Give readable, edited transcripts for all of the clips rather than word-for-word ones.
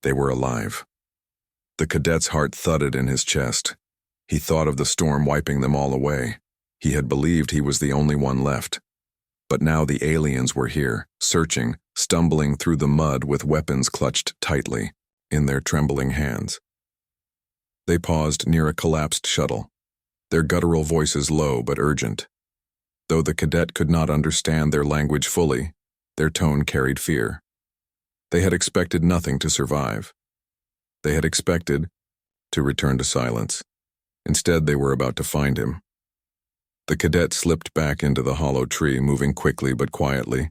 They were alive. The cadet's heart thudded in his chest. He thought of the storm wiping them all away. He had believed he was the only one left. But now the aliens were here, searching, stumbling through the mud with weapons clutched tightly in their trembling hands. They paused near a collapsed shuttle, their guttural voices low but urgent. Though the cadet could not understand their language fully, their tone carried fear. They had expected nothing to survive. They had expected to return to silence. Instead, they were about to find him. The cadet slipped back into the hollow tree, moving quickly but quietly.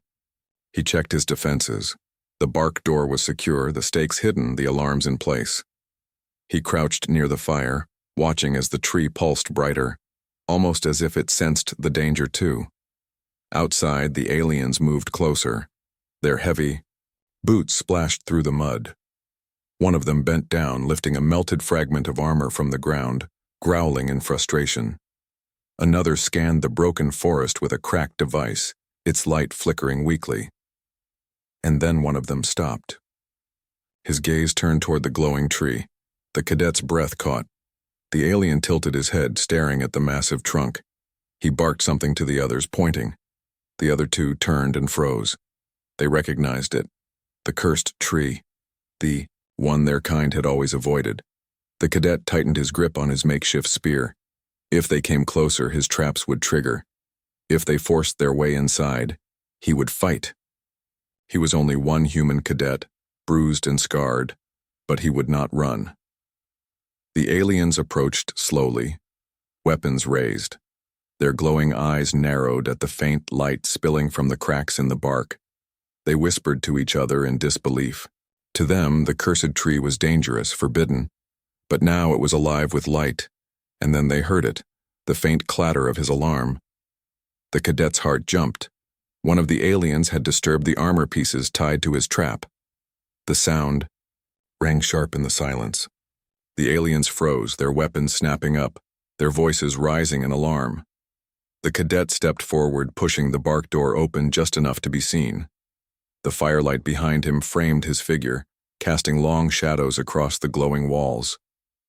He checked his defenses. The bark door was secure, the stakes hidden, the alarms in place. He crouched near the fire, watching as the tree pulsed brighter, almost as if it sensed the danger too. Outside, the aliens moved closer. Their heavy boots splashed through the mud. One of them bent down, lifting a melted fragment of armor from the ground, growling in frustration. Another scanned the broken forest with a cracked device, its light flickering weakly. And then one of them stopped. His gaze turned toward the glowing tree. The cadet's breath caught. The alien tilted his head, staring at the massive trunk. He barked something to the others, pointing. The other two turned and froze. They recognized it. The cursed tree. The one their kind had always avoided. The cadet tightened his grip on his makeshift spear. If they came closer, his traps would trigger. If they forced their way inside, he would fight. He was only one human cadet, bruised and scarred, but he would not run. The aliens approached slowly, weapons raised. Their glowing eyes narrowed at the faint light spilling from the cracks in the bark. They whispered to each other in disbelief. To them, the cursed tree was dangerous, forbidden, but now it was alive with light, and then they heard it, the faint clatter of his alarm. The cadet's heart jumped. One of the aliens had disturbed the armor pieces tied to his trap. The sound rang sharp in the silence. The aliens froze, their weapons snapping up, their voices rising in alarm. The cadet stepped forward, pushing the bark door open just enough to be seen. The firelight behind him framed his figure, casting long shadows across the glowing walls.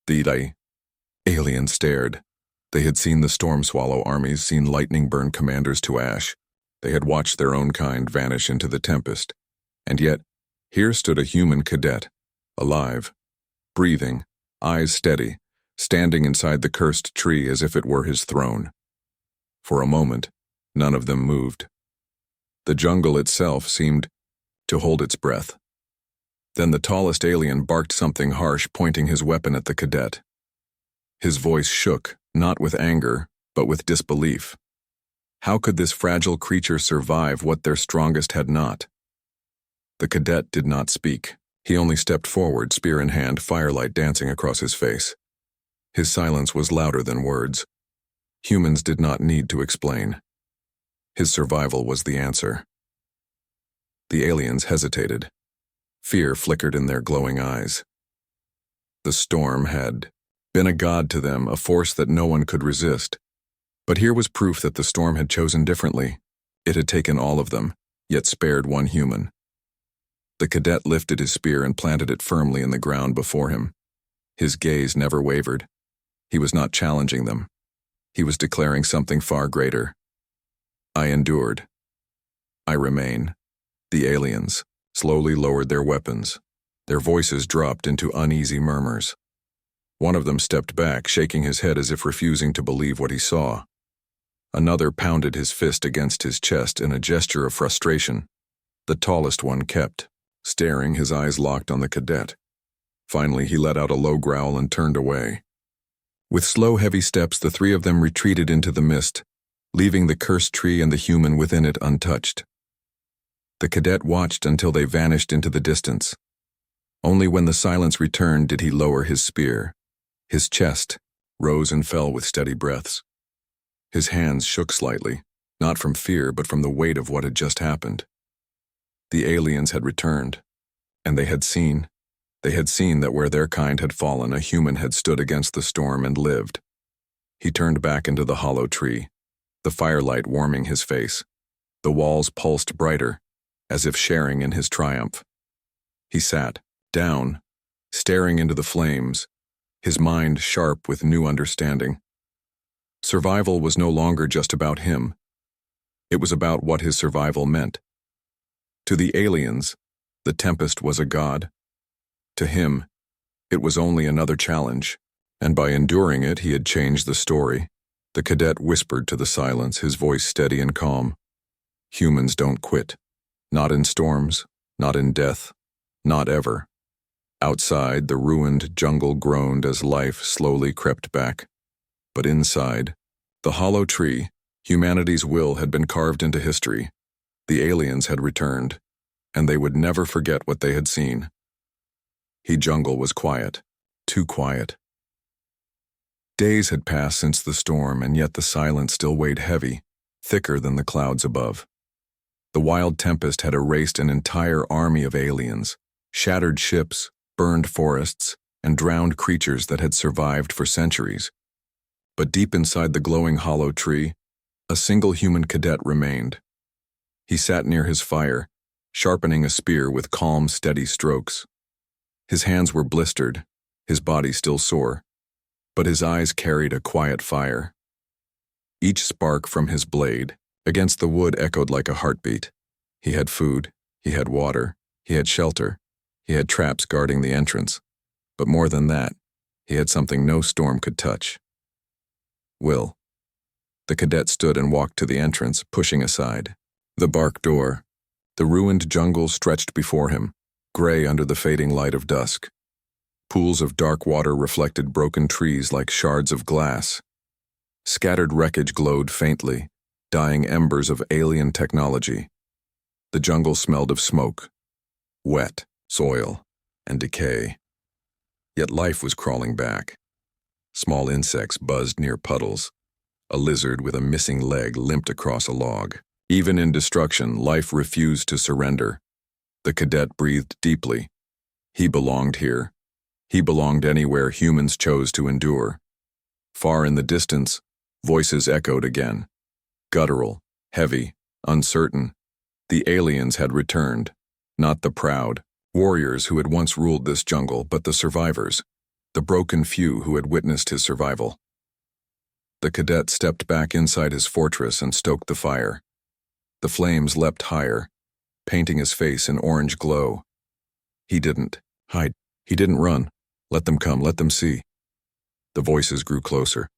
The aliens stared. They had seen the storm swallow armies, seen lightning burn commanders to ash. They had watched their own kind vanish into the Tempest. And yet, here stood a human cadet, alive, breathing, eyes steady, standing inside the cursed tree as if it were his throne. For a moment, none of them moved. The jungle itself seemed to hold its breath. Then the tallest alien barked something harsh, pointing his weapon at the cadet. His voice shook, not with anger, but with disbelief. How could this fragile creature survive what their strongest had not? The cadet did not speak. He only stepped forward, spear in hand, firelight dancing across his face. His silence was louder than words. Humans did not need to explain. His survival was the answer. The aliens hesitated. Fear flickered in their glowing eyes. The storm had been a god to them, a force that no one could resist. But here was proof that the storm had chosen differently. It had taken all of them, yet spared one human. The cadet lifted his spear and planted it firmly in the ground before him. His gaze never wavered. He was not challenging them. He was declaring something far greater. I endured. I remain. The aliens slowly lowered their weapons. Their voices dropped into uneasy murmurs. One of them stepped back, shaking his head as if refusing to believe what he saw. Another pounded his fist against his chest in a gesture of frustration. The tallest one kept, staring, his eyes locked on the cadet. Finally, he let out a low growl and turned away. With slow, heavy steps, the three of them retreated into the mist, leaving the cursed tree and the human within it untouched. The cadet watched until they vanished into the distance. Only when the silence returned did he lower his spear. His chest rose and fell with steady breaths. His hands shook slightly, not from fear but from the weight of what had just happened. The aliens had returned, and they had seen that where their kind had fallen, a human had stood against the storm and lived. He turned back into the hollow tree, the firelight warming his face. The walls pulsed brighter, as if sharing in his triumph. He sat down, staring into the flames, his mind sharp with new understanding. Survival was no longer just about him. It was about what his survival meant. To the aliens, the Tempest was a god. To him, it was only another challenge, and by enduring it, he had changed the story. The cadet whispered to the silence, his voice steady and calm. Humans don't quit. Not in storms, not in death, not ever. Outside, the ruined jungle groaned as life slowly crept back. But inside, the hollow tree, humanity's will had been carved into history. The aliens had returned, and they would never forget what they had seen. The jungle was quiet, too quiet. Days had passed since the storm, and yet the silence still weighed heavy, thicker than the clouds above. The wild tempest had erased an entire army of aliens, shattered ships, burned forests, and drowned creatures that had survived for centuries. But deep inside the glowing hollow tree, a single human cadet remained. He sat near his fire, sharpening a spear with calm, steady strokes. His hands were blistered, his body still sore, but his eyes carried a quiet fire. Each spark from his blade against the wood echoed like a heartbeat. He had food, he had water, he had shelter, he had traps guarding the entrance. But more than that, he had something no storm could touch. Will. The cadet stood and walked to the entrance, pushing aside the bark door. The ruined jungle stretched before him, gray under the fading light of dusk. Pools of dark water reflected broken trees like shards of glass. Scattered wreckage glowed faintly, dying embers of alien technology. The jungle smelled of smoke, wet, soil, and decay. Yet life was crawling back. Small insects buzzed near puddles. A lizard with a missing leg limped across a log. Even in destruction, life refused to surrender. The cadet breathed deeply. He belonged here. He belonged anywhere humans chose to endure. Far in the distance, voices echoed again. Guttural, heavy, uncertain. The aliens had returned, not the proud warriors who had once ruled this jungle, but the survivors, the broken few who had witnessed his survival. The cadet stepped back inside his fortress and stoked the fire. The flames leapt higher, painting his face in orange glow. He didn't hide. He didn't run. Let them come, let them see. The voices grew closer.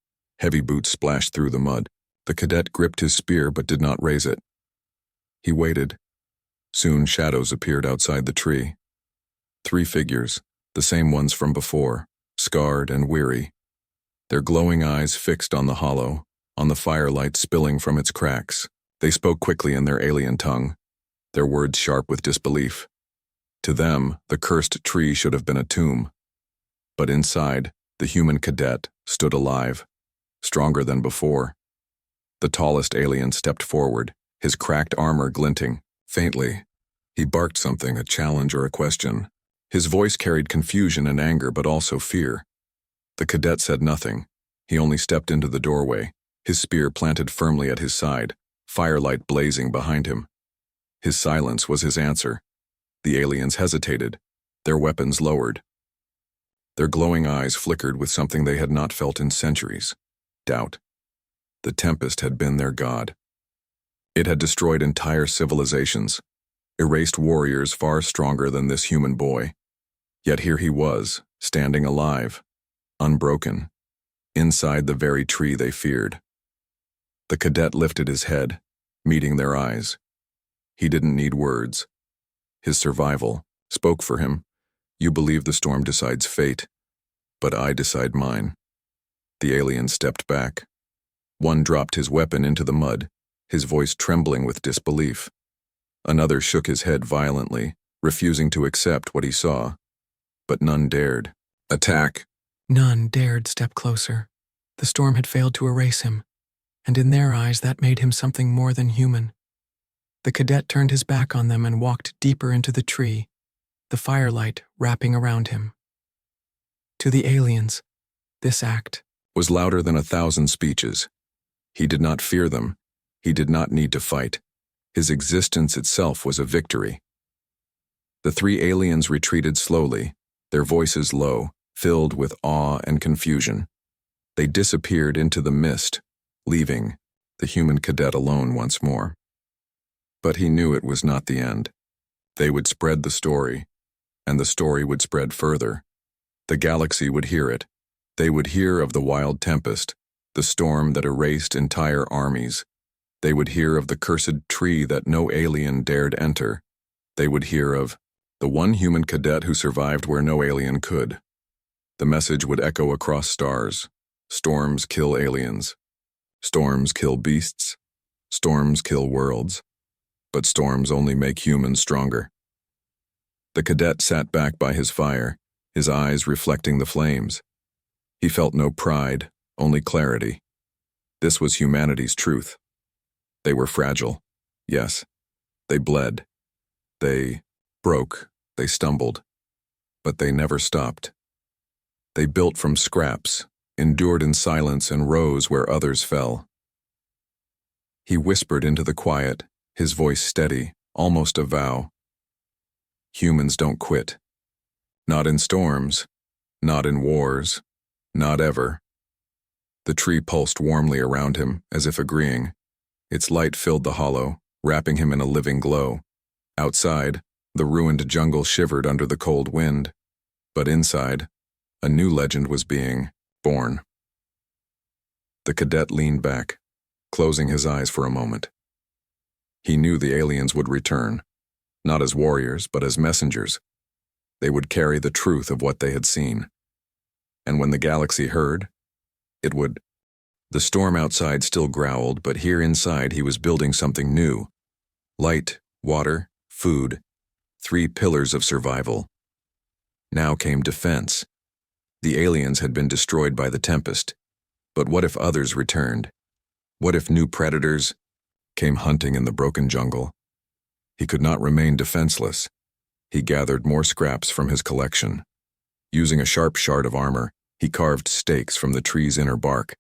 Heavy boots splashed through the mud. The cadet gripped his spear but did not raise it. He waited. Soon shadows appeared outside the tree. 3 figures, the same ones from before, scarred and weary. Their glowing eyes fixed on the hollow, on the firelight spilling from its cracks. They spoke quickly in their alien tongue, their words sharp with disbelief. To them, the cursed tree should have been a tomb. But inside, the human cadet stood alive, stronger than before. The tallest alien stepped forward, his cracked armor glinting. Faintly, he barked something, a challenge or a question. His voice carried confusion and anger, but also fear. The cadet said nothing. He only stepped into the doorway, his spear planted firmly at his side, firelight blazing behind him. His silence was his answer. The aliens hesitated, their weapons lowered. Their glowing eyes flickered with something they had not felt in centuries: doubt. The Tempest had been their god. It had destroyed entire civilizations, erased warriors far stronger than this human boy. Yet here he was, standing alive, unbroken, inside the very tree they feared. The cadet lifted his head, meeting their eyes. He didn't need words. His survival spoke for him. You believe the storm decides fate, but I decide mine. The alien stepped back. One dropped his weapon into the mud, his voice trembling with disbelief. Another shook his head violently, refusing to accept what he saw. But none dared attack. None dared step closer. The storm had failed to erase him, and in their eyes that made him something more than human. The cadet turned his back on them and walked deeper into the tree, the firelight wrapping around him. To the aliens, this act was louder than 1,000 speeches. He did not fear them. He did not need to fight. His existence itself was a victory. The 3 aliens retreated slowly, their voices low, filled with awe and confusion. They disappeared into the mist, leaving the human cadet alone once more. But he knew it was not the end. They would spread the story, and the story would spread further. The galaxy would hear it. They would hear of the wild Tempest, the storm that erased entire armies. They would hear of the cursed tree that no alien dared enter. They would hear of the one human cadet who survived where no alien could. The message would echo across stars. Storms kill aliens. Storms kill beasts. Storms kill worlds. But storms only make humans stronger. The cadet sat back by his fire, his eyes reflecting the flames. He felt no pride, only clarity. This was humanity's truth. They were fragile. Yes. They bled. They broke. They stumbled. But they never stopped. They built from scraps, endured in silence, and rose where others fell. He whispered into the quiet, his voice steady, almost a vow. Humans don't quit. Not in storms, not in wars, not ever. The tree pulsed warmly around him, as if agreeing. Its light filled the hollow, wrapping him in a living glow. Outside, the ruined jungle shivered under the cold wind. But inside, a new legend was being born. The cadet leaned back, closing his eyes for a moment. He knew the aliens would return, not as warriors, but as messengers. They would carry the truth of what they had seen. And when the galaxy heard, it would. The storm outside still growled, but here inside he was building something new. Light, water, food, 3 pillars of survival. Now came defense. The aliens had been destroyed by the Tempest. But what if others returned? What if new predators came hunting in the broken jungle? He could not remain defenseless. He gathered more scraps from his collection. Using a sharp shard of armor, he carved stakes from the tree's inner bark.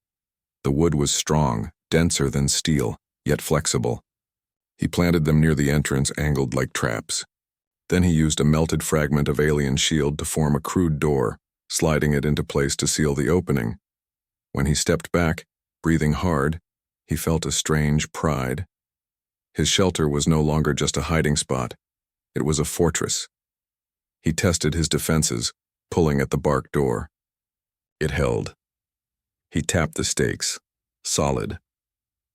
The wood was strong, denser than steel, yet flexible. He planted them near the entrance, angled like traps. Then he used a melted fragment of alien shield to form a crude door, sliding it into place to seal the opening. When he stepped back, breathing hard, he felt a strange pride. His shelter was no longer just a hiding spot. It was a fortress. He tested his defenses, pulling at the bark door. It held. He tapped the stakes, solid.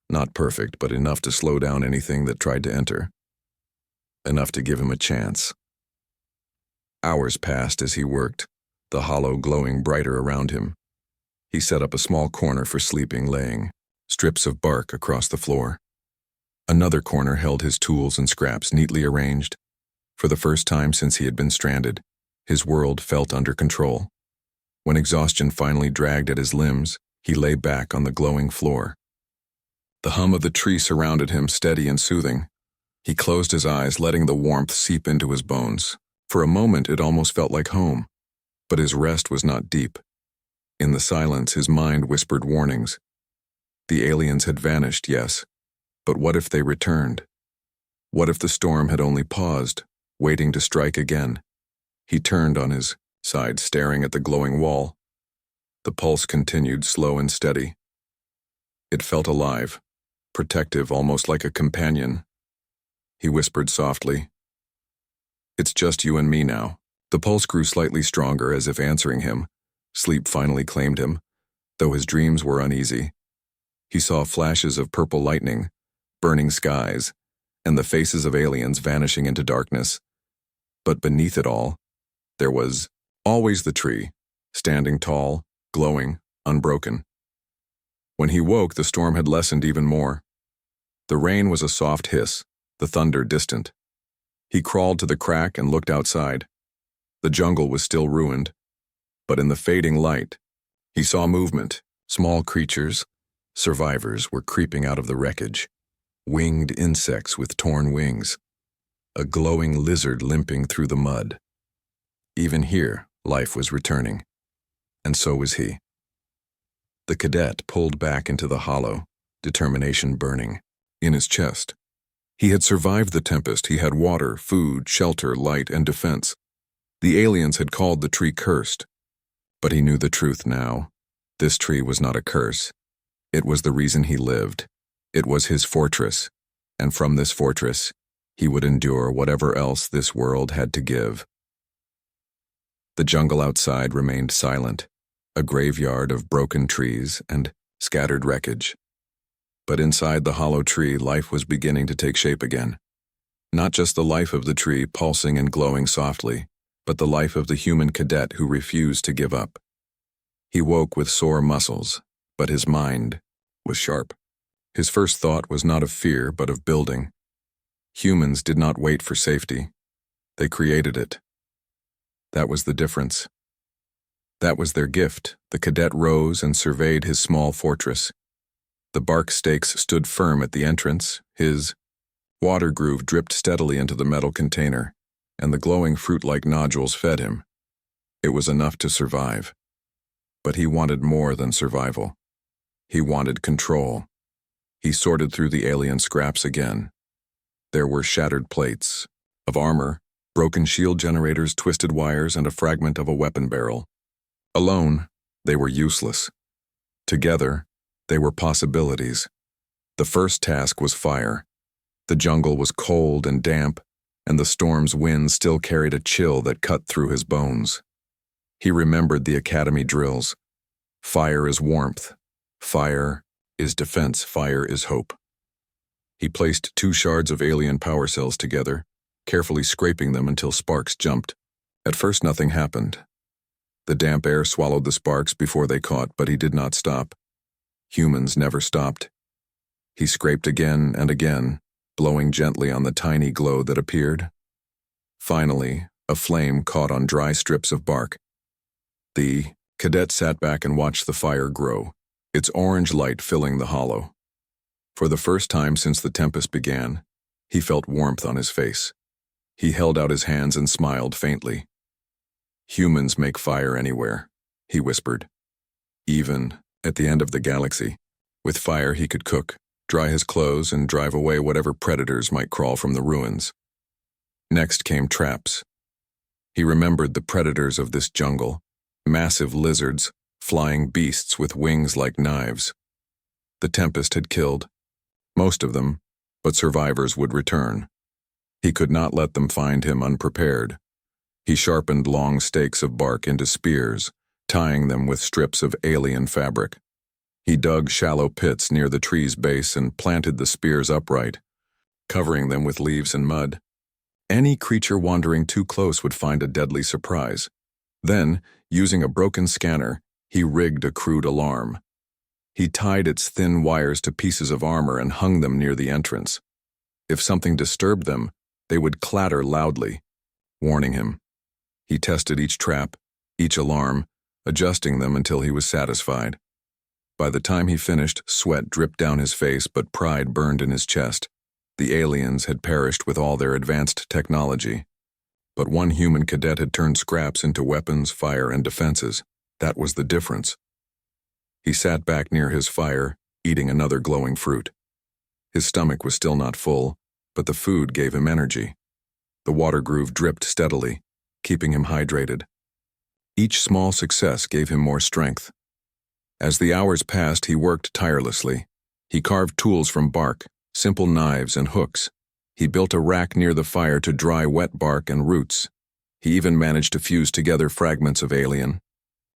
Not perfect, but enough to slow down anything that tried to enter. Enough to give him a chance. Hours passed as he worked, the hollow glowing brighter around him. He set up a small corner for sleeping, laying strips of bark across the floor. Another corner held his tools and scraps neatly arranged. For the first time since he had been stranded, his world felt under control. When exhaustion finally dragged at his limbs, he lay back on the glowing floor. The hum of the tree surrounded him, steady and soothing. He closed his eyes, letting the warmth seep into his bones. For a moment, it almost felt like home. But his rest was not deep. In the silence, his mind whispered warnings. The aliens had vanished, yes. But what if they returned? What if the storm had only paused, waiting to strike again? He turned on his side, staring at the glowing wall. The pulse continued, slow and steady. It felt alive, protective, almost like a companion. He whispered softly, "It's just you and me now." The pulse grew slightly stronger, as if answering him. Sleep finally claimed him, though his dreams were uneasy. He saw flashes of purple lightning, burning skies, and the faces of aliens vanishing into darkness. But beneath it all, there was always the tree, standing tall, glowing, unbroken. When he woke, the storm had lessened even more. The rain was a soft hiss, the thunder distant. He crawled to the crack and looked outside. The jungle was still ruined, but in the fading light, he saw movement. Small creatures, survivors, were creeping out of the wreckage. Winged insects with torn wings. A glowing lizard limping through the mud. Even here, life was returning. And so was he. The cadet pulled back into the hollow, determination burning in his chest. He had survived the Tempest. He had water, food, shelter, light, and defense. The aliens had called the tree cursed, but he knew the truth now. This tree was not a curse. It was the reason he lived. It was his fortress, and from this fortress, he would endure whatever else this world had to give. The jungle outside remained silent, a graveyard of broken trees and scattered wreckage. But inside the hollow tree, life was beginning to take shape again. Not just the life of the tree pulsing and glowing softly, but the life of the human cadet who refused to give up. He woke with sore muscles, but his mind was sharp. His first thought was not of fear, but of building. Humans did not wait for safety. They created it. That was the difference. That was their gift. The cadet rose and surveyed his small fortress. The bark stakes stood firm at the entrance. His water groove dripped steadily into the metal container, and the glowing fruit-like nodules fed him. It was enough to survive. But he wanted more than survival. He wanted control. He sorted through the alien scraps again. There were shattered plates of armor, broken shield generators, twisted wires, and a fragment of a weapon barrel. Alone, they were useless. Together, they were possibilities. The first task was fire. The jungle was cold and damp, and the storm's wind still carried a chill that cut through his bones. He remembered the academy drills. Fire is warmth. Fire is defense. Fire is hope. He placed 2 shards of alien power cells together, carefully scraping them until sparks jumped. At first, nothing happened. The damp air swallowed the sparks before they caught, but he did not stop. Humans never stopped. He scraped again and again, blowing gently on the tiny glow that appeared. Finally, a flame caught on dry strips of bark. The cadet sat back and watched the fire grow, its orange light filling the hollow. For the first time since the Tempest began, he felt warmth on his face. He held out his hands and smiled faintly. "Humans make fire anywhere," he whispered. "Even at the end of the galaxy. With fire he could cook, dry his clothes, and drive away whatever predators might crawl from the ruins." Next came traps. He remembered the predators of this jungle, massive lizards, flying beasts with wings like knives. The Tempest had killed most of them, but survivors would return. He could not let them find him unprepared. He sharpened long stakes of bark into spears, tying them with strips of alien fabric. He dug shallow pits near the tree's base and planted the spears upright, covering them with leaves and mud. Any creature wandering too close would find a deadly surprise. Then, using a broken scanner, he rigged a crude alarm. He tied its thin wires to pieces of armor and hung them near the entrance. If something disturbed them, they would clatter loudly, warning him. He tested each trap, each alarm, adjusting them until he was satisfied. By the time he finished, sweat dripped down his face, but pride burned in his chest. The aliens had perished with all their advanced technology. But one human cadet had turned scraps into weapons, fire, and defenses. That was the difference. He sat back near his fire, eating another glowing fruit. His stomach was still not full, but the food gave him energy. The water groove dripped steadily, keeping him hydrated. Each small success gave him more strength. As the hours passed, he worked tirelessly. He carved tools from bark, simple knives and hooks. He built a rack near the fire to dry wet bark and roots. He even managed to fuse together fragments of alien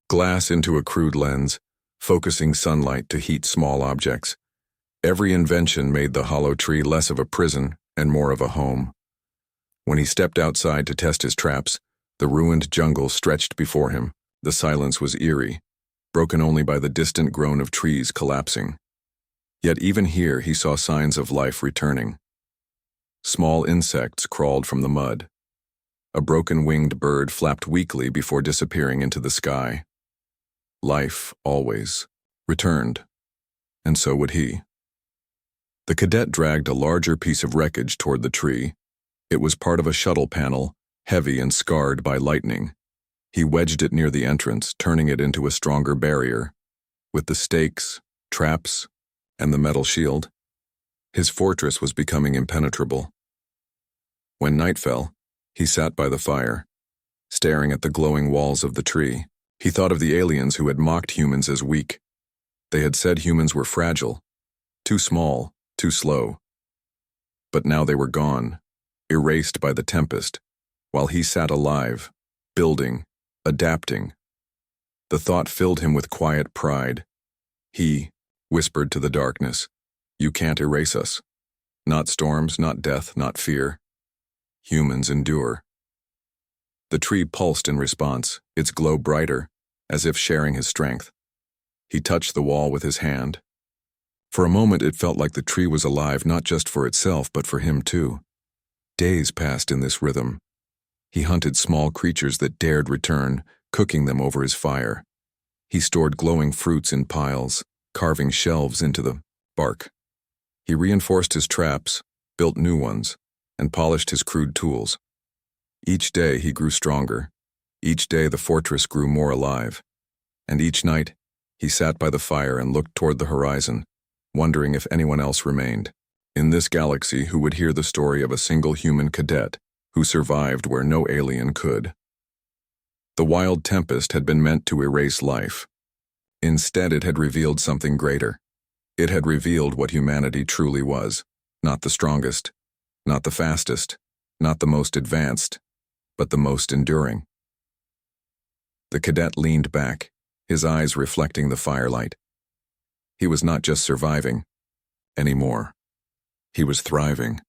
glass into a crude lens, focusing sunlight to heat small objects. Every invention made the hollow tree less of a prison and more of a home. When he stepped outside to test his traps, the ruined jungle stretched before him. The silence was eerie, broken only by the distant groan of trees collapsing. Yet even here he saw signs of life returning. Small insects crawled from the mud. A broken-winged bird flapped weakly before disappearing into the sky. Life, always, returned, and so would he. The cadet dragged a larger piece of wreckage toward the tree. It was part of a shuttle panel, heavy and scarred by lightning. He wedged it near the entrance, turning it into a stronger barrier. With the stakes, traps, and the metal shield, his fortress was becoming impenetrable. When night fell, he sat by the fire. staring at the glowing walls of the tree. He thought of the aliens who had mocked humans as weak. They had said humans were fragile, too small, too slow. But now they were gone, erased by the Tempest, while he sat alive, building, adapting. The thought filled him with quiet pride. He whispered to the darkness, "You can't erase us. Not storms, not death, not fear. Humans endure." The tree pulsed in response, its glow brighter, as if sharing his strength. He touched the wall with his hand. For a moment it felt like the tree was alive not just for itself but for him too. Days passed in this rhythm. He hunted small creatures that dared return, cooking them over his fire. He stored glowing fruits in piles, carving shelves into the bark. He reinforced his traps, built new ones, and polished his crude tools. Each day he grew stronger. Each day the fortress grew more alive. And each night he sat by the fire and looked toward the horizon, wondering if anyone else remained. In this galaxy, who would hear the story of a single human cadet who survived where no alien could? The wild Tempest had been meant to erase life. Instead, it had revealed something greater. It had revealed what humanity truly was, not the strongest, not the fastest, not the most advanced, but the most enduring. The cadet leaned back, his eyes reflecting the firelight. He was not just surviving anymore. He was thriving,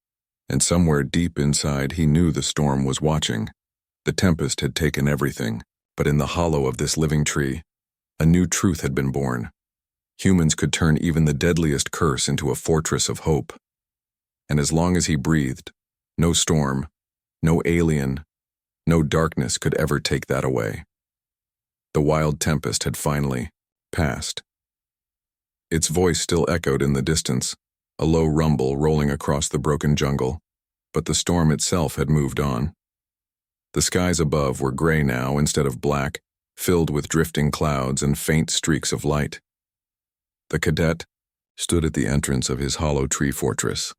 and somewhere deep inside he knew the storm was watching. The Tempest had taken everything, but in the hollow of this living tree, a new truth had been born. Humans could turn even the deadliest curse into a fortress of hope. And as long as he breathed, no storm, no alien, no darkness could ever take that away. The wild Tempest had finally passed. Its voice still echoed in the distance, a low rumble rolling across the broken jungle, but the storm itself had moved on. The skies above were gray now instead of black, filled with drifting clouds and faint streaks of light. The cadet stood at the entrance of his hollow tree fortress,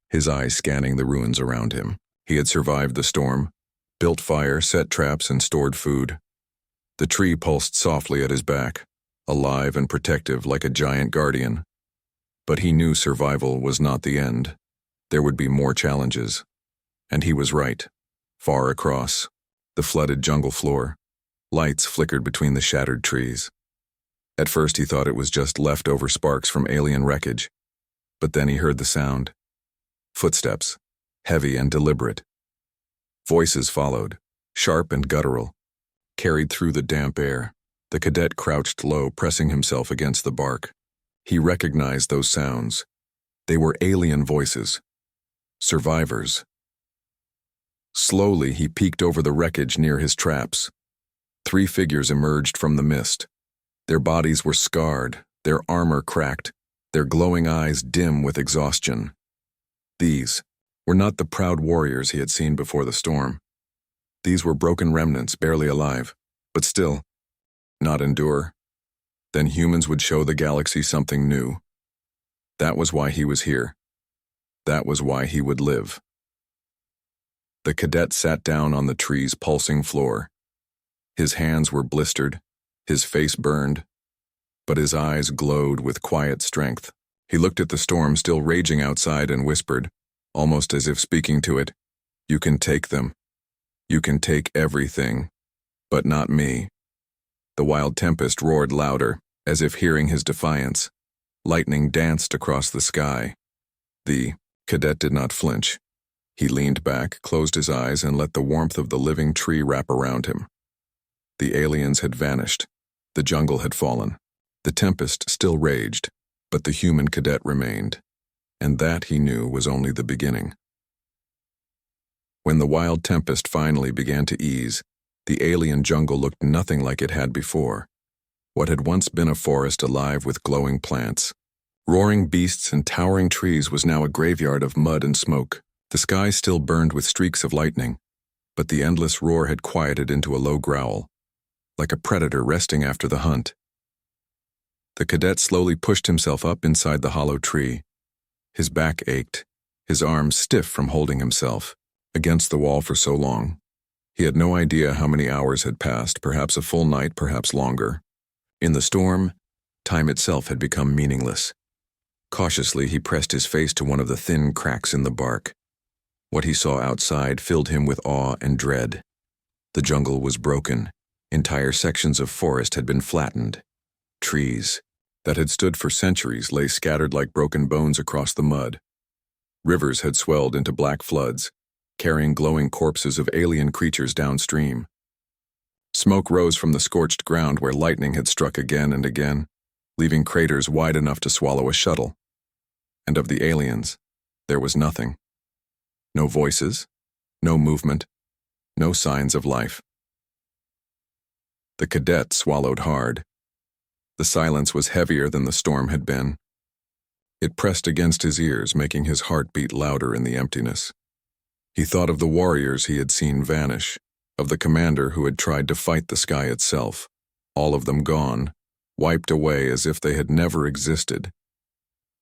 his eyes scanning the ruins around him. He had survived the storm, built fire, set traps, and stored food. The tree pulsed softly at his back, alive and protective like a giant guardian. But he knew survival was not the end. There would be more challenges. And he was right. Far across the flooded jungle floor, lights flickered between the shattered trees. At first he thought it was just leftover sparks from alien wreckage, but then he heard the sound. Footsteps, heavy and deliberate. Voices followed, sharp and guttural, carried through the damp air. The cadet crouched low, pressing himself against the bark. He recognized those sounds. They were alien voices. Survivors. Slowly, he peeked over the wreckage near his traps. 3 figures emerged from the mist. Their bodies were scarred, their armor cracked, their glowing eyes dim with exhaustion. These were not the proud warriors he had seen before the storm. These were broken remnants, barely alive, but still, not endure. Then humans would show the galaxy something new. That was why he was here. That was why he would live. The cadet sat down on the tree's pulsing floor. His hands were blistered, his face burned, but his eyes glowed with quiet strength. He looked at the storm still raging outside and whispered, almost as if speaking to it, "You can take them. You can take everything, but not me." The wild Tempest roared louder, as if hearing his defiance. Lightning danced across the sky. The cadet did not flinch. He leaned back, closed his eyes, and let the warmth of the living tree wrap around him. The aliens had vanished. The jungle had fallen. The Tempest still raged, but the human cadet remained. And that, he knew, was only the beginning. When the wild Tempest finally began to ease, the alien jungle looked nothing like it had before. What had once been a forest alive with glowing plants, roaring beasts and towering trees was now a graveyard of mud and smoke. The sky still burned with streaks of lightning, but the endless roar had quieted into a low growl, like a predator resting after the hunt. The cadet slowly pushed himself up inside the hollow tree. His back ached, his arms stiff from holding himself against the wall for so long. He had no idea how many hours had passed, perhaps a full night, perhaps longer. In the storm, time itself had become meaningless. Cautiously, he pressed his face to one of the thin cracks in the bark. What he saw outside filled him with awe and dread. The jungle was broken. Entire sections of forest had been flattened. Trees that had stood for centuries lay scattered like broken bones across the mud. Rivers had swelled into black floods, carrying glowing corpses of alien creatures downstream. Smoke rose from the scorched ground where lightning had struck again and again, leaving craters wide enough to swallow a shuttle. And of the aliens, there was nothing. No voices, no movement, no signs of life. The cadet swallowed hard. The silence was heavier than the storm had been. It pressed against his ears, making his heart beat louder in the emptiness. He thought of the warriors he had seen vanish, of the commander who had tried to fight the sky itself, all of them gone, wiped away as if they had never existed.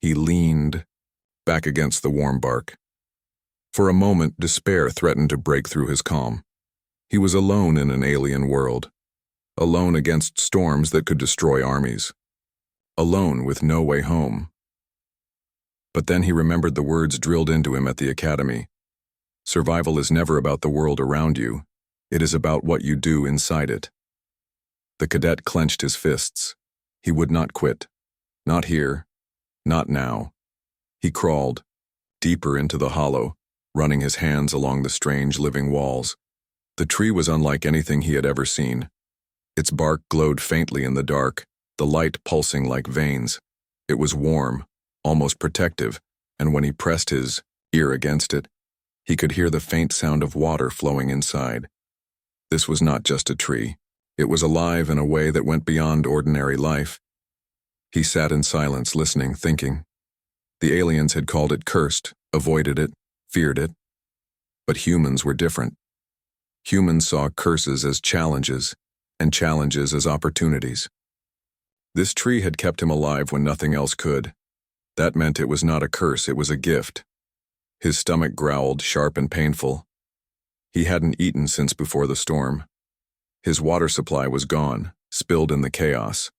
He leaned back against the warm bark. For a moment, despair threatened to break through his calm. He was alone in an alien world, alone against storms that could destroy armies, alone with no way home. But then he remembered the words drilled into him at the academy. Survival is never about the world around you. It is about what you do inside it. The cadet clenched his fists. He would not quit. Not here. Not now. He crawled deeper into the hollow, running his hands along the strange living walls. The tree was unlike anything he had ever seen. Its bark glowed faintly in the dark, the light pulsing like veins. It was warm, almost protective, and when he pressed his ear against it, he could hear the faint sound of water flowing inside. This was not just a tree. It was alive in a way that went beyond ordinary life. He sat in silence, listening, thinking. The aliens had called it cursed, avoided it, feared it. But humans were different. Humans saw curses as challenges, and challenges as opportunities. This tree had kept him alive when nothing else could. That meant it was not a curse, it was a gift. His stomach growled, sharp and painful. He hadn't eaten since before the storm. His water supply was gone, spilled in the chaos.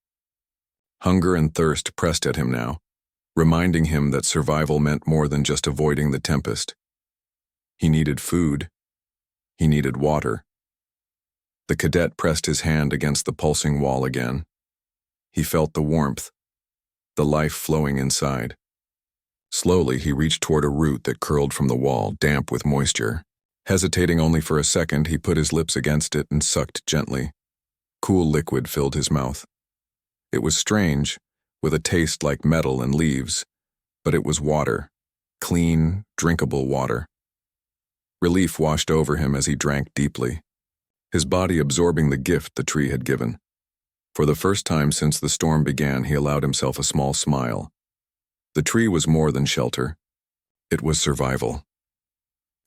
Hunger and thirst pressed at him now, reminding him that survival meant more than just avoiding the tempest. He needed food. He needed water. The cadet pressed his hand against the pulsing wall again. He felt the warmth, the life flowing inside. Slowly, he reached toward a root that curled from the wall, damp with moisture. Hesitating only for a second, he put his lips against it and sucked gently. Cool liquid filled his mouth. It was strange, with a taste like metal and leaves, but it was water, clean, drinkable water. Relief washed over him as he drank deeply, his body absorbing the gift the tree had given. For the first time since the storm began, he allowed himself a small smile. The tree was more than shelter. It was survival.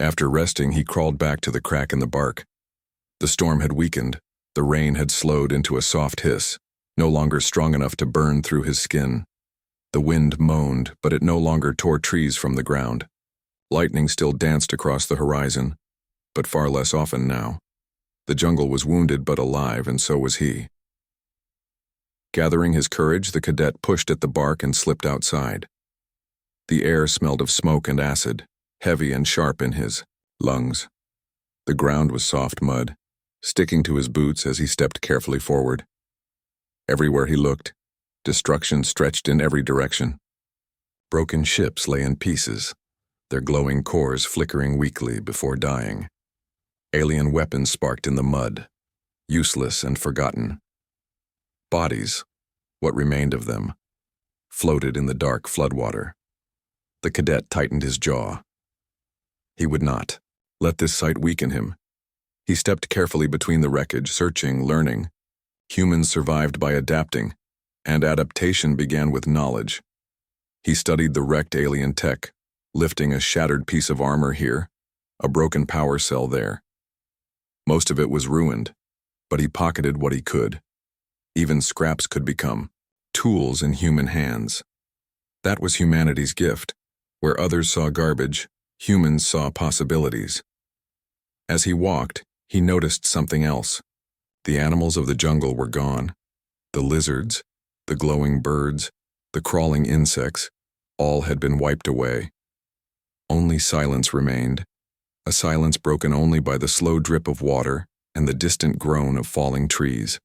After resting, he crawled back to the crack in the bark. The storm had weakened. The rain had slowed into a soft hiss, no longer strong enough to burn through his skin. The wind moaned, but it no longer tore trees from the ground. Lightning still danced across the horizon, but far less often now. The jungle was wounded but alive, and so was he. Gathering his courage, the cadet pushed at the bark and slipped outside. The air smelled of smoke and acid, heavy and sharp in his lungs. The ground was soft mud, sticking to his boots as he stepped carefully forward. Everywhere he looked, destruction stretched in every direction. Broken ships lay in pieces, their glowing cores flickering weakly before dying. Alien weapons sparked in the mud, useless and forgotten. Bodies, what remained of them, floated in the dark floodwater. The cadet tightened his jaw. He would not let this sight weaken him. He stepped carefully between the wreckage, searching, learning. Humans survived by adapting, and adaptation began with knowledge. He studied the wrecked alien tech, lifting a shattered piece of armor here, a broken power cell there. Most of it was ruined, but he pocketed what he could. Even scraps could become tools in human hands. That was humanity's gift. Where others saw garbage, humans saw possibilities. As he walked, He noticed something else. The animals of the jungle were gone. The lizards, the glowing birds, the crawling insects, all had been wiped away. Only silence remained, a silence broken only by the slow drip of water and the distant groan of falling trees.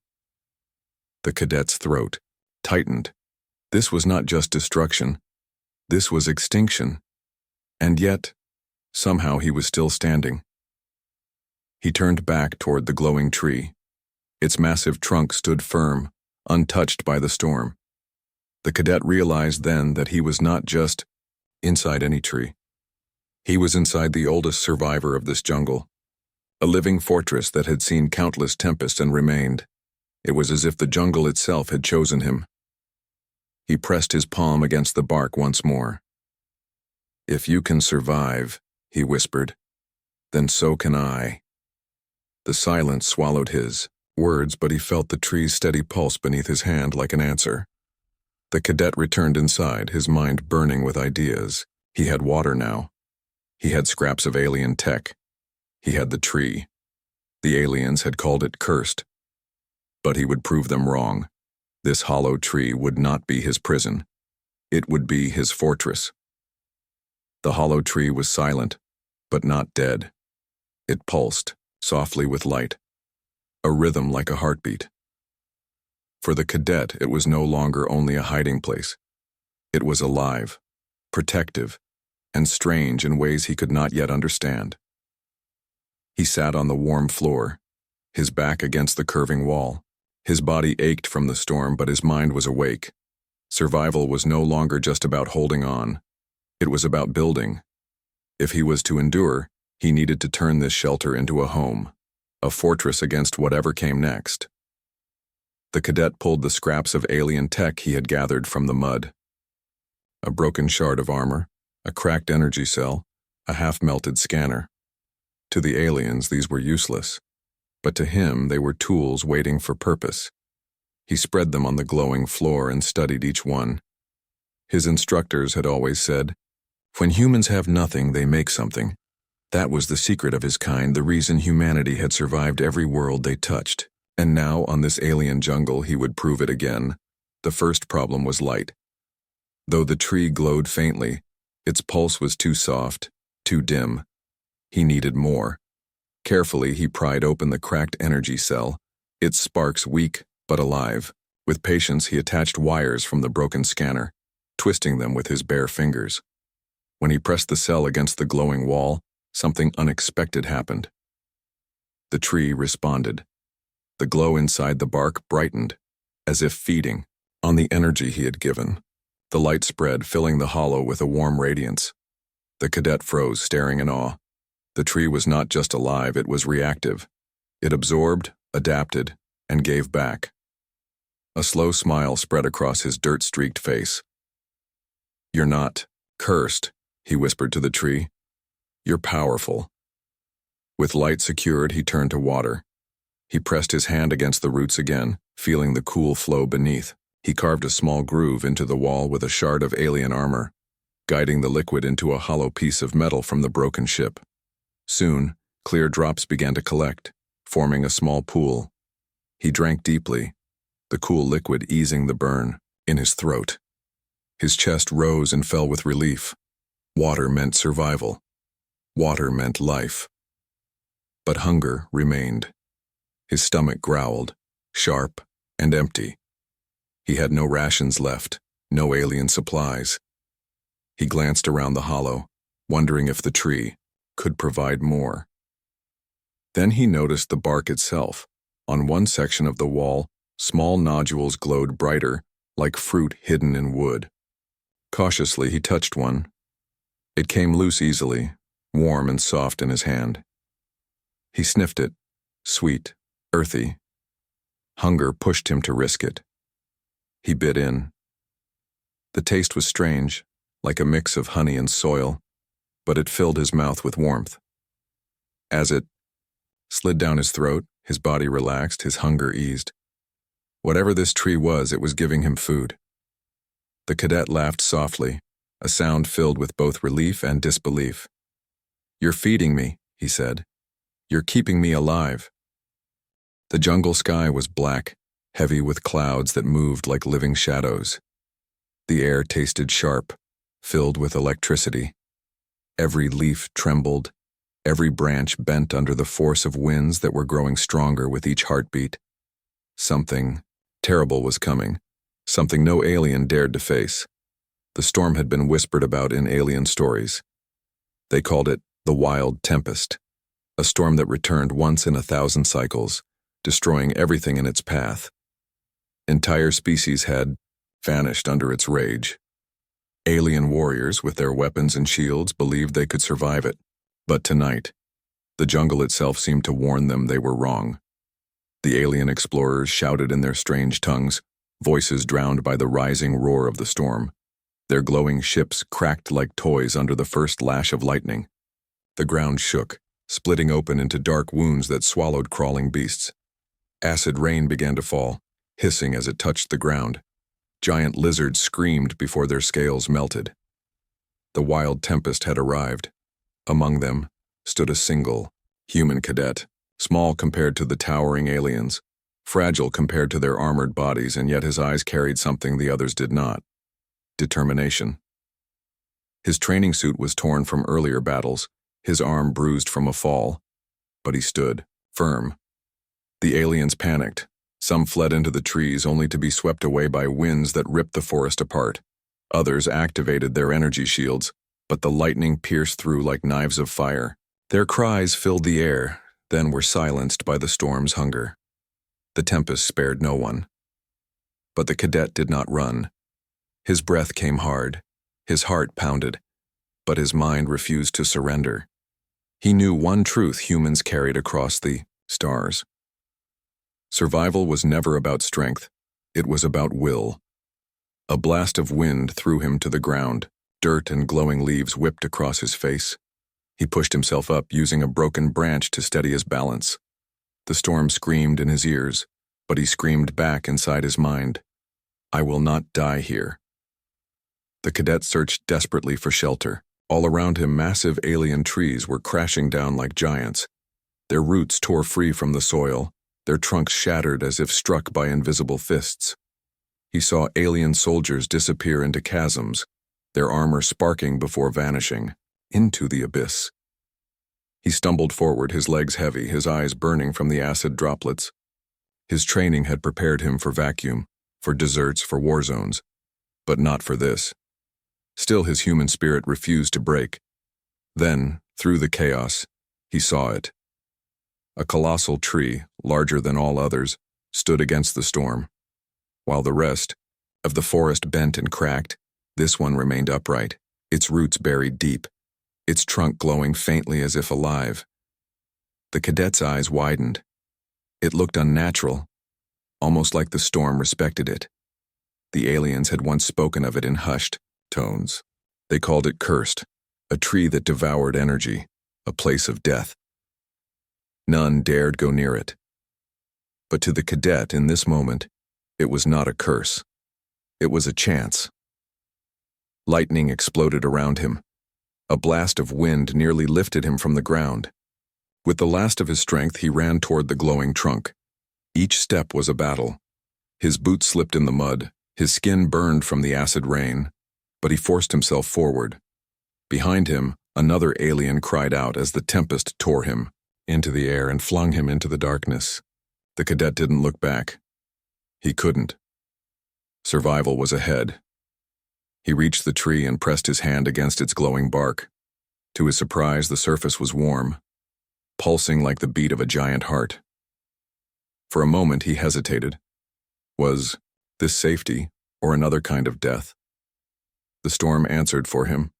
The cadet's throat tightened. This was not just destruction. This was extinction. And yet, somehow he was still standing. He turned back toward the glowing tree. Its massive trunk stood firm, untouched by the storm. The cadet realized then that he was not just inside any tree. He was inside the oldest survivor of this jungle, a living fortress that had seen countless tempests and remained. It was as if the jungle itself had chosen him. He pressed his palm against the bark once more. "If you can survive," he whispered, "then so can I." The silence swallowed his words, but he felt the tree's steady pulse beneath his hand like an answer. The cadet returned inside, his mind burning with ideas. He had water now. He had scraps of alien tech. He had the tree. The aliens had called it cursed. But he would prove them wrong. This hollow tree would not be his prison. It would be his fortress. The hollow tree was silent, but not dead. It pulsed, softly with light, a rhythm like a heartbeat. For the cadet, it was no longer only a hiding place. It was alive, protective, and strange in ways he could not yet understand. He sat on the warm floor, his back against the curving wall. His body ached from the storm, but his mind was awake. Survival was no longer just about holding on. It was about building. If he was to endure, he needed to turn this shelter into a home, a fortress against whatever came next. The cadet pulled the scraps of alien tech he had gathered from the mud. A broken shard of armor, a cracked energy cell, a half-melted scanner. To the aliens, these were useless, but to him they were tools waiting for purpose. He spread them on the glowing floor and studied each one. His instructors had always said, "When humans have nothing, they make something." That was the secret of his kind, the reason humanity had survived every world they touched. And now, on this alien jungle, he would prove it again. The first problem was light. Though the tree glowed faintly, its pulse was too soft, too dim. He needed more. Carefully, he pried open the cracked energy cell, its sparks weak but alive. With patience, he attached wires from the broken scanner, twisting them with his bare fingers. When he pressed the cell against the glowing wall, something unexpected happened. The tree responded. The glow inside the bark brightened, as if feeding on the energy he had given. The light spread, filling the hollow with a warm radiance. The cadet froze, staring in awe. The tree was not just alive, it was reactive. It absorbed, adapted, and gave back. A slow smile spread across his dirt-streaked face. "You're not cursed," he whispered to the tree. "You're powerful." With light secured, he turned to water. He pressed his hand against the roots again, feeling the cool flow beneath. He carved a small groove into the wall with a shard of alien armor, guiding the liquid into a hollow piece of metal from the broken ship. Soon, clear drops began to collect, forming a small pool. He drank deeply, the cool liquid easing the burn in his throat. His chest rose and fell with relief. Water meant survival. Water meant life. But hunger remained. His stomach growled, sharp and empty. He had no rations left, no alien supplies. He glanced around the hollow, wondering if the tree could provide more. Then he noticed the bark itself. On one section of the wall, small nodules glowed brighter, like fruit hidden in wood. Cautiously, he touched one. It came loose easily, warm and soft in his hand. He sniffed it, sweet, earthy. Hunger pushed him to risk it. He bit in. The taste was strange, like a mix of honey and soil, but it filled his mouth with warmth. As it slid down his throat, his body relaxed, his hunger eased. Whatever this tree was, it was giving him food. The cadet laughed softly, a sound filled with both relief and disbelief. "You're feeding me," he said. You're keeping me alive." The jungle sky was black, heavy with clouds that moved like living shadows. The air tasted sharp, filled with electricity. Every leaf trembled, every branch bent under the force of winds that were growing stronger with each heartbeat. Something terrible was coming, something no alien dared to face. The storm had been whispered about in alien stories. They called it the Wild Tempest, a storm that returned once in 1,000 cycles, destroying everything in its path. Entire species had vanished under its rage. Alien warriors with their weapons and shields believed they could survive it, but tonight, the jungle itself seemed to warn them they were wrong. The alien explorers shouted in their strange tongues, voices drowned by the rising roar of the storm. Their glowing ships cracked like toys under the first lash of lightning. The ground shook, splitting open into dark wounds that swallowed crawling beasts. Acid rain began to fall, hissing as it touched the ground. Giant lizards screamed before their scales melted. The Wild Tempest had arrived. Among them stood a single, human cadet, small compared to the towering aliens, fragile compared to their armored bodies, and yet his eyes carried something the others did not: determination. His training suit was torn from earlier battles, his arm bruised from a fall, but he stood, firm. The aliens panicked. Some fled into the trees only to be swept away by winds that ripped the forest apart. Others activated their energy shields, but the lightning pierced through like knives of fire. Their cries filled the air, then were silenced by the storm's hunger. The tempest spared no one. But the cadet did not run. His breath came hard, his heart pounded, but his mind refused to surrender. He knew one truth humans carried across the stars. Survival was never about strength, it was about will. A blast of wind threw him to the ground, dirt and glowing leaves whipped across his face. He pushed himself up, using a broken branch to steady his balance. The storm screamed in his ears, but he screamed back inside his mind, "I will not die here." The cadet searched desperately for shelter. All around him, massive alien trees were crashing down like giants. Their roots tore free from the soil, their trunks shattered as if struck by invisible fists. He saw alien soldiers disappear into chasms, their armor sparking before vanishing, into the abyss. He stumbled forward, his legs heavy, his eyes burning from the acid droplets. His training had prepared him for vacuum, for deserts, for war zones, but not for this. Still, his human spirit refused to break. Then, through the chaos, he saw it. A colossal tree, larger than all others, stood against the storm. While the rest of the forest bent and cracked, this one remained upright, its roots buried deep, its trunk glowing faintly as if alive. The cadet's eyes widened. It looked unnatural, almost like the storm respected it. The aliens had once spoken of it in hushed tones. They called it cursed, a tree that devoured energy, a place of death. None dared go near it. But to the cadet in this moment, it was not a curse. It was a chance. Lightning exploded around him. A blast of wind nearly lifted him from the ground. With the last of his strength, he ran toward the glowing trunk. Each step was a battle. His boots slipped in the mud, his skin burned from the acid rain, but he forced himself forward. Behind him, another alien cried out as the tempest tore him into the air and flung him into the darkness. The cadet didn't look back. He couldn't. Survival was ahead. He reached the tree and pressed his hand against its glowing bark. To his surprise, the surface was warm, pulsing like the beat of a giant heart. For a moment, he hesitated. Was this safety or another kind of death? The storm answered for him.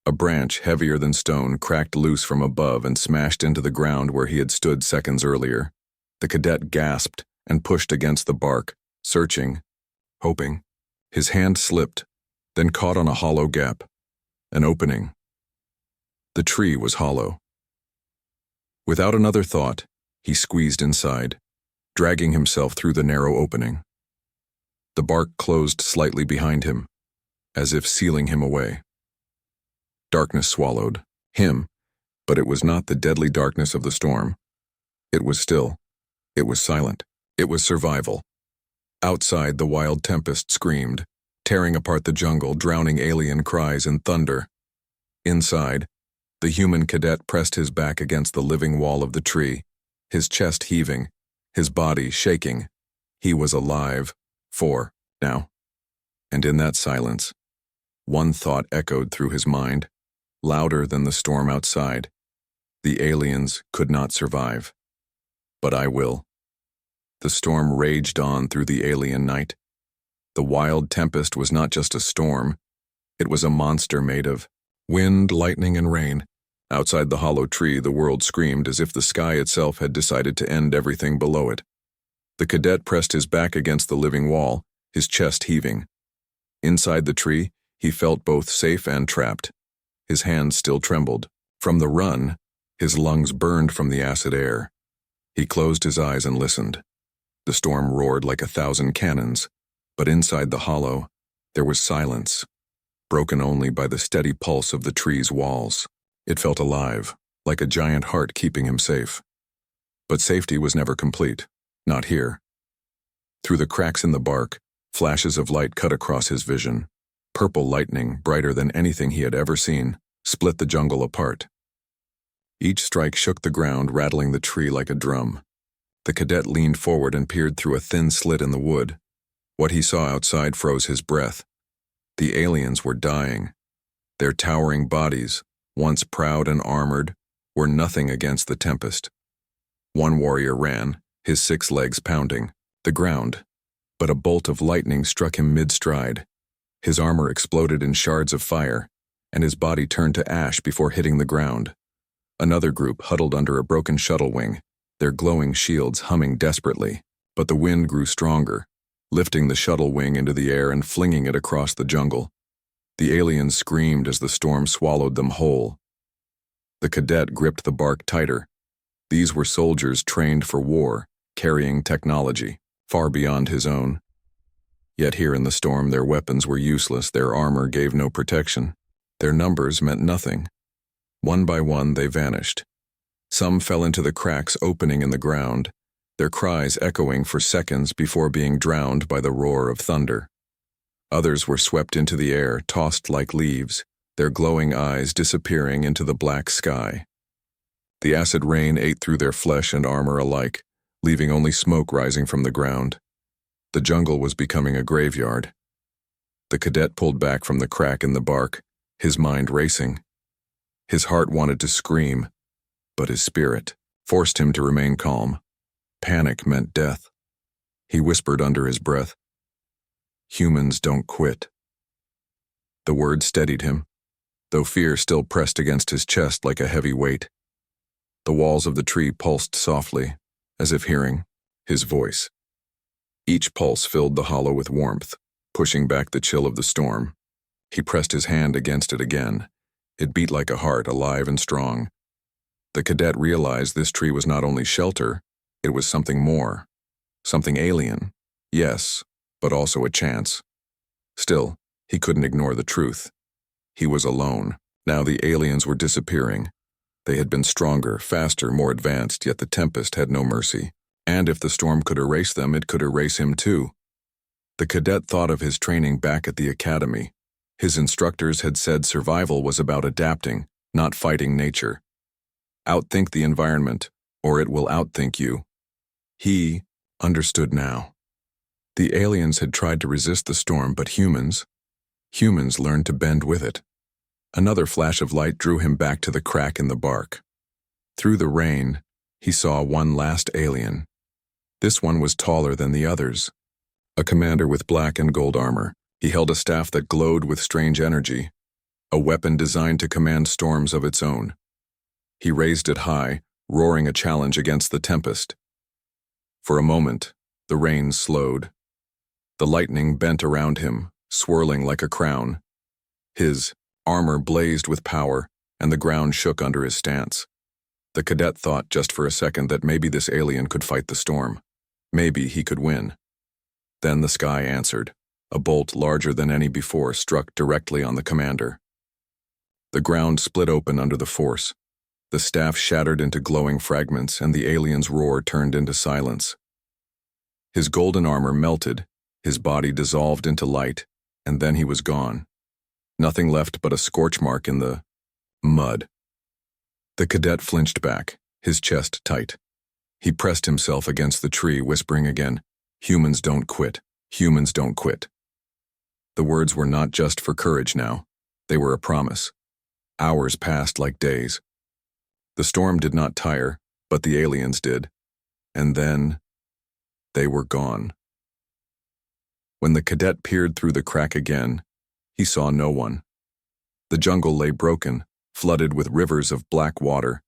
A branch, heavier than stone, cracked loose from above and smashed into the ground where he had stood seconds earlier. The cadet gasped and pushed against the bark, searching, hoping. His hand slipped, then caught on a hollow gap, an opening. The tree was hollow. Without another thought, he squeezed inside, dragging himself through the narrow opening. The bark closed slightly behind him, as if sealing him away. Darkness swallowed him, but it was not the deadly darkness of the storm. It was still. It was silent. It was survival. Outside, the wild Tempest screamed, tearing apart the jungle, drowning alien cries in thunder. Inside, the human cadet pressed his back against the living wall of the tree, his chest heaving, his body shaking. He was alive. Now. And in that silence, one thought echoed through his mind, louder than the storm outside. The aliens could not survive. But I will. The storm raged on through the alien night. The wild Tempest was not just a storm. It was a monster made of wind, lightning, and rain. Outside the hollow tree, the world screamed as if the sky itself had decided to end everything below it. The cadet pressed his back against the living wall, his chest heaving. Inside the tree, he felt both safe and trapped. His hands still trembled. From the run, his lungs burned from the acid air. He closed his eyes and listened. The storm roared like 1,000 cannons, but inside the hollow, there was silence, broken only by the steady pulse of the tree's walls. It felt alive, like a giant heart keeping him safe. But safety was never complete, not here. Through the cracks in the bark, flashes of light cut across his vision. Purple lightning, brighter than anything he had ever seen, split the jungle apart. Each strike shook the ground, rattling the tree like a drum. The cadet leaned forward and peered through a thin slit in the wood. What he saw outside froze his breath. The aliens were dying. Their towering bodies, once proud and armored, were nothing against the Tempest. One warrior ran, his 6 legs pounding the ground, but a bolt of lightning struck him mid-stride. His armor exploded in shards of fire, and his body turned to ash before hitting the ground. Another group huddled under a broken shuttle wing, their glowing shields humming desperately, but the wind grew stronger, lifting the shuttle wing into the air and flinging it across the jungle. The aliens screamed as the storm swallowed them whole. The cadet gripped the bark tighter. These were soldiers trained for war, carrying technology, far beyond his own. Yet here in the storm, their weapons were useless, their armor gave no protection. Their numbers meant nothing. One by one, they vanished. Some fell into the cracks opening in the ground, their cries echoing for seconds before being drowned by the roar of thunder. Others were swept into the air, tossed like leaves, their glowing eyes disappearing into the black sky. The acid rain ate through their flesh and armor alike, leaving only smoke rising from the ground. The jungle was becoming a graveyard. The cadet pulled back from the crack in the bark, his mind racing. His heart wanted to scream, but his spirit forced him to remain calm. Panic meant death. He whispered under his breath, "Humans don't quit." The word steadied him, though fear still pressed against his chest like a heavy weight. The walls of the tree pulsed softly, as if hearing his voice. Each pulse filled the hollow with warmth, pushing back the chill of the storm. He pressed his hand against it again. It beat like a heart, alive and strong. The cadet realized this tree was not only shelter, it was something more. Something alien, yes, but also a chance. Still, he couldn't ignore the truth. He was alone. Now the aliens were disappearing. They had been stronger, faster, more advanced, yet the Tempest had no mercy. And if the storm could erase them, it could erase him too. The cadet thought of his training back at the academy. His instructors had said survival was about adapting, not fighting nature. Outthink the environment, or it will outthink you. He understood now. The aliens had tried to resist the storm, but humans learned to bend with it. Another flash of light drew him back to the crack in the bark. Through the rain, he saw one last alien. This one was taller than the others. A commander with black and gold armor. He held a staff that glowed with strange energy, a weapon designed to command storms of its own. He raised it high, roaring a challenge against the Tempest. For a moment, the rain slowed. The lightning bent around him, swirling like a crown. His armor blazed with power, and the ground shook under his stance. The cadet thought just for a second that maybe this alien could fight the storm. Maybe he could win. Then the sky answered. A bolt larger than any before struck directly on the commander. The ground split open under the force. The staff shattered into glowing fragments, and the alien's roar turned into silence. His golden armor melted, his body dissolved into light, and then he was gone. Nothing left but a scorch mark in the mud. The cadet flinched back, his chest tight. He pressed himself against the tree, whispering again, "Humans don't quit. Humans don't quit." The words were not just for courage now. They were a promise. Hours passed like days. The storm did not tire, but the aliens did. And then they were gone. When the cadet peered through the crack again, he saw no one. The jungle lay broken, flooded with rivers of black water.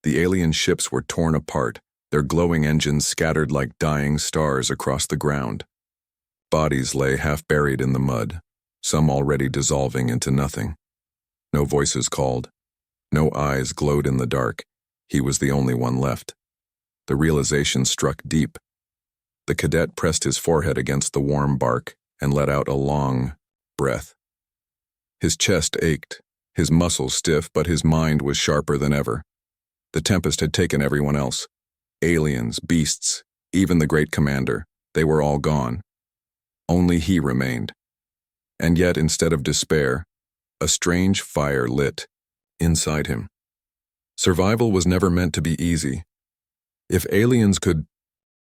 The alien ships were torn apart, their glowing engines scattered like dying stars across the ground. Bodies lay half buried in the mud, some already dissolving into nothing. No voices called. No eyes glowed in the dark. He was the only one left. The realization struck deep. The cadet pressed his forehead against the warm bark and let out a long breath. His chest ached, his muscles stiff, but his mind was sharper than ever. The Tempest had taken everyone else. Aliens, beasts, even the great commander. They were all gone. Only he remained. And yet, instead of despair, a strange fire lit inside him. Survival was never meant to be easy. If aliens could